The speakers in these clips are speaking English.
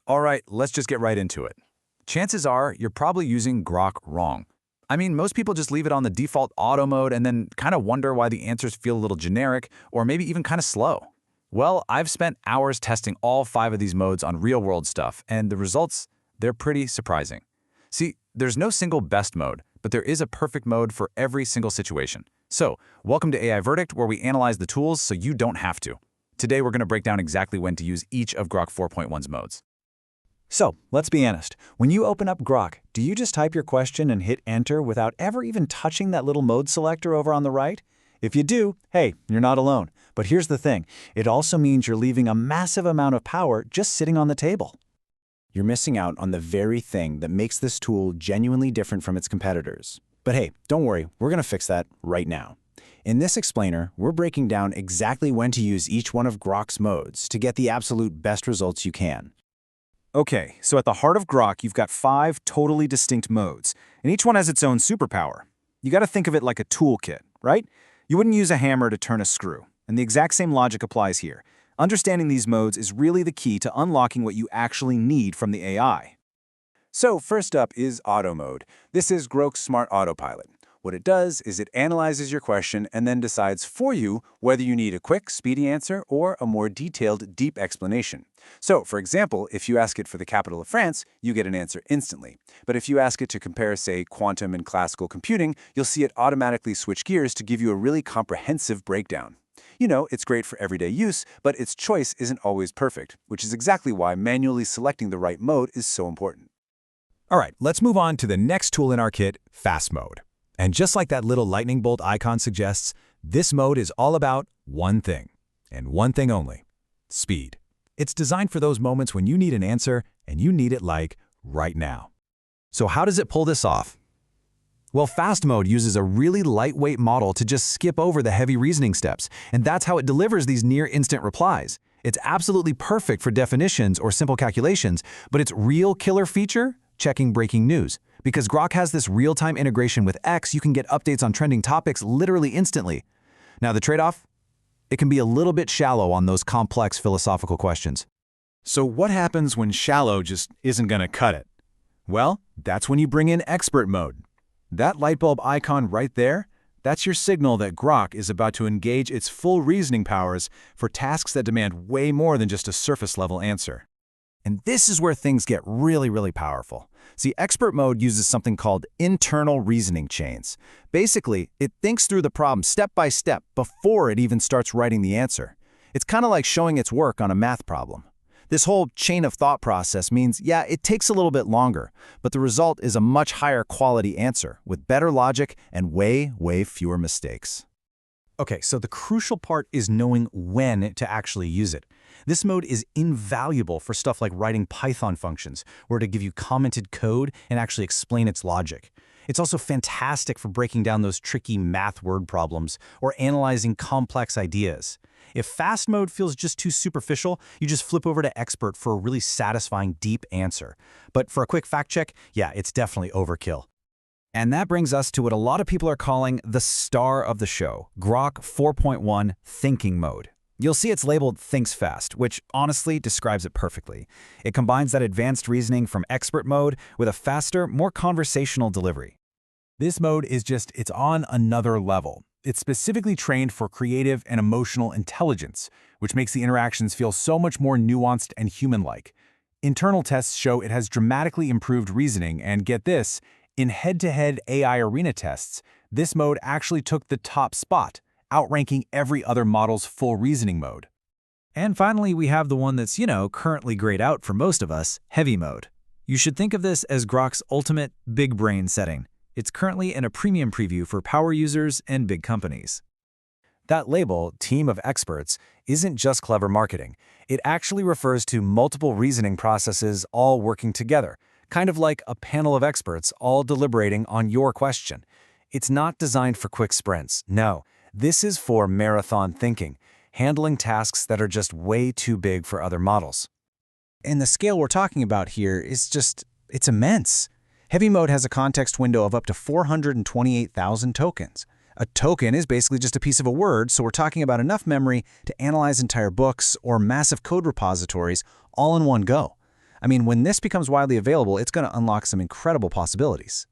All right, let's just get right into it. Chances are you're probably using Grok wrong. I mean, most people just leave it on the default auto mode and then kind of wonder why the answers feel a little generic or maybe even kind of slow. Well, I've spent hours testing all 5 of these modes on real-world stuff, and the results, they're pretty surprising. See, there's no single best mode, but there is a perfect mode for every single situation. So, welcome to AI Verdict, where we analyze the tools so you don't have to. Today, we're going to break down exactly when to use each of Grok 4.1's modes. So, let's be honest. When you open up Grok, do you just type your question and hit enter without ever even touching that little mode selector over on the right? If you do, hey, you're not alone. But here's the thing. It also means you're leaving a massive amount of power just sitting on the table. You're missing out on the very thing that makes this tool genuinely different from its competitors. But hey, don't worry, we're going to fix that right now. In this explainer, we're breaking down exactly when to use each one of Grok's modes to get the absolute best results you can. Okay, so at the heart of Grok, you've got 5 totally distinct modes, and each one has its own superpower. You got to think of it like a toolkit, right? You wouldn't use a hammer to turn a screw, and the exact same logic applies here. Understanding these modes is really the key to unlocking what you actually need from the AI. So first up is Auto Mode. This is Grok's Smart Autopilot. What it does is it analyzes your question and then decides for you whether you need a quick, speedy answer or a more detailed, deep explanation. So, for example, if you ask it for the capital of France, you get an answer instantly. But if you ask it to compare, say, quantum and classical computing, you'll see it automatically switch gears to give you a really comprehensive breakdown. You know, it's great for everyday use, but its choice isn't always perfect, which is exactly why manually selecting the right mode is so important. All right, let's move on to the next tool in our kit, Fast Mode. And just like that little lightning bolt icon suggests, this mode is all about one thing, and one thing only: speed. It's designed for those moments when you need an answer, and you need it like right now. So how does it pull this off? Well, Fast Mode uses a really lightweight model to just skip over the heavy reasoning steps, and that's how it delivers these near-instant replies. It's absolutely perfect for definitions or simple calculations, but its real killer feature? Checking breaking news. Because Grok has this real-time integration with X, you can get updates on trending topics literally instantly. Now the trade-off? It can be a little bit shallow on those complex philosophical questions. So what happens when shallow just isn't going to cut it? Well, that's when you bring in Expert Mode. That light bulb icon right there, that's your signal that Grok is about to engage its full reasoning powers for tasks that demand way more than just a surface-level answer. And this is where things get really powerful. See, Expert Mode uses something called internal reasoning chains. Basically, it thinks through the problem step by step before it even starts writing the answer. It's kind of like showing its work on a math problem. This whole chain of thought process means, yeah, it takes a little bit longer, but the result is a much higher quality answer with better logic and way fewer mistakes. Okay, so the crucial part is knowing when to actually use it. This mode is invaluable for stuff like writing Python functions, where to give you commented code and actually explain its logic. It's also fantastic for breaking down those tricky math word problems or analyzing complex ideas. If Fast Mode feels just too superficial, you just flip over to Expert for a really satisfying, deep answer. But for a quick fact check, yeah, it's definitely overkill. And that brings us to what a lot of people are calling the star of the show, Grok 4.1 Thinking Mode. You'll see it's labeled Thinks Fast, which honestly describes it perfectly. It combines that advanced reasoning from Expert Mode with a faster, more conversational delivery. This mode is it's on another level. It's specifically trained for creative and emotional intelligence, which makes the interactions feel so much more nuanced and human-like. Internal tests show it has dramatically improved reasoning, and get this, in head-to-head AI arena tests, this mode actually took the top spot, outranking every other model's full reasoning mode. And finally, we have the one that's, currently grayed out for most of us, Heavy Mode. You should think of this as Grok's ultimate big brain setting. It's currently in a premium preview for power users and big companies. That label, Team of Experts, isn't just clever marketing. It actually refers to multiple reasoning processes all working together, kind of like a panel of experts all deliberating on your question. It's not designed for quick sprints, no. This is for marathon thinking, handling tasks that are just way too big for other models. And the scale we're talking about here is it's immense. Heavy Mode has a context window of up to 428,000 tokens. A token is basically just a piece of a word, so we're talking about enough memory to analyze entire books or massive code repositories all in one go. I mean, when this becomes widely available, it's going to unlock some incredible possibilities.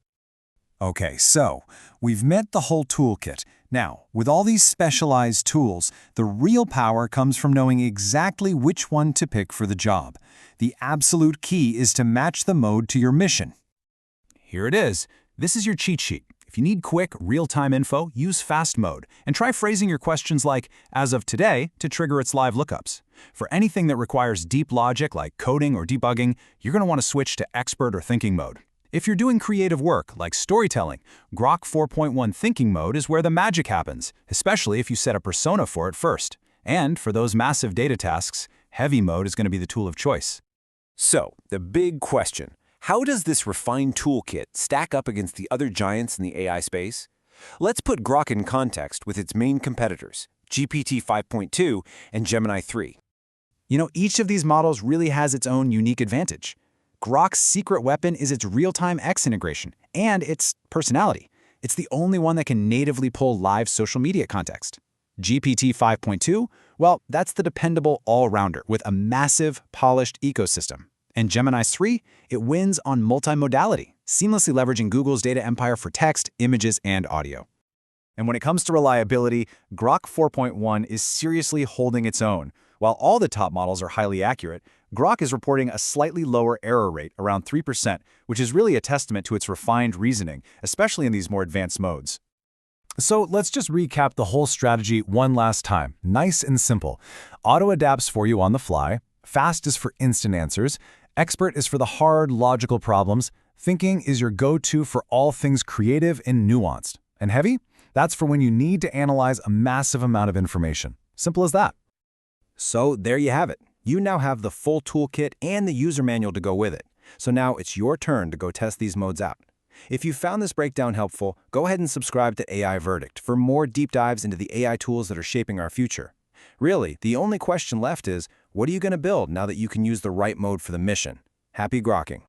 Okay, so we've met the whole toolkit. Now, with all these specialized tools, the real power comes from knowing exactly which one to pick for the job. The absolute key is to match the mode to your mission. Here it is. This is your cheat sheet. If you need quick, real-time info, use fast mode, and try phrasing your questions like, as of today, to trigger its live lookups. For anything that requires deep logic like coding or debugging, you're going to want to switch to expert or thinking mode. If you're doing creative work like storytelling, Grok 4.1 thinking mode is where the magic happens, especially if you set a persona for it first. And for those massive data tasks, heavy mode is going to be the tool of choice. So, the big question. How does this refined toolkit stack up against the other giants in the AI space? Let's put Grok in context with its main competitors, GPT 5.2 and Gemini 3. You know, each of these models really has its own unique advantage. Grok's secret weapon is its real-time X integration and its personality. It's the only one that can natively pull live social media context. GPT 5.2, well, that's the dependable all-rounder with a massive, polished ecosystem. And Gemini 3, it wins on multimodality, seamlessly leveraging Google's data empire for text, images, and audio. And when it comes to reliability, Grok 4.1 is seriously holding its own. While all the top models are highly accurate, Grok is reporting a slightly lower error rate, around 3%, which is really a testament to its refined reasoning, especially in these more advanced modes. So let's just recap the whole strategy one last time. Nice and simple. Auto adapts for you on the fly. Fast is for instant answers. Expert is for the hard, logical problems. Thinking is your go-to for all things creative and nuanced. And heavy? That's for when you need to analyze a massive amount of information. Simple as that. So there you have it. You now have the full toolkit and the user manual to go with it. So now it's your turn to go test these modes out. If you found this breakdown helpful, go ahead and subscribe to AI Verdict for more deep dives into the AI tools that are shaping our future. Really, the only question left is, what are you going to build now that you can use the right mode for the mission? Happy grokking.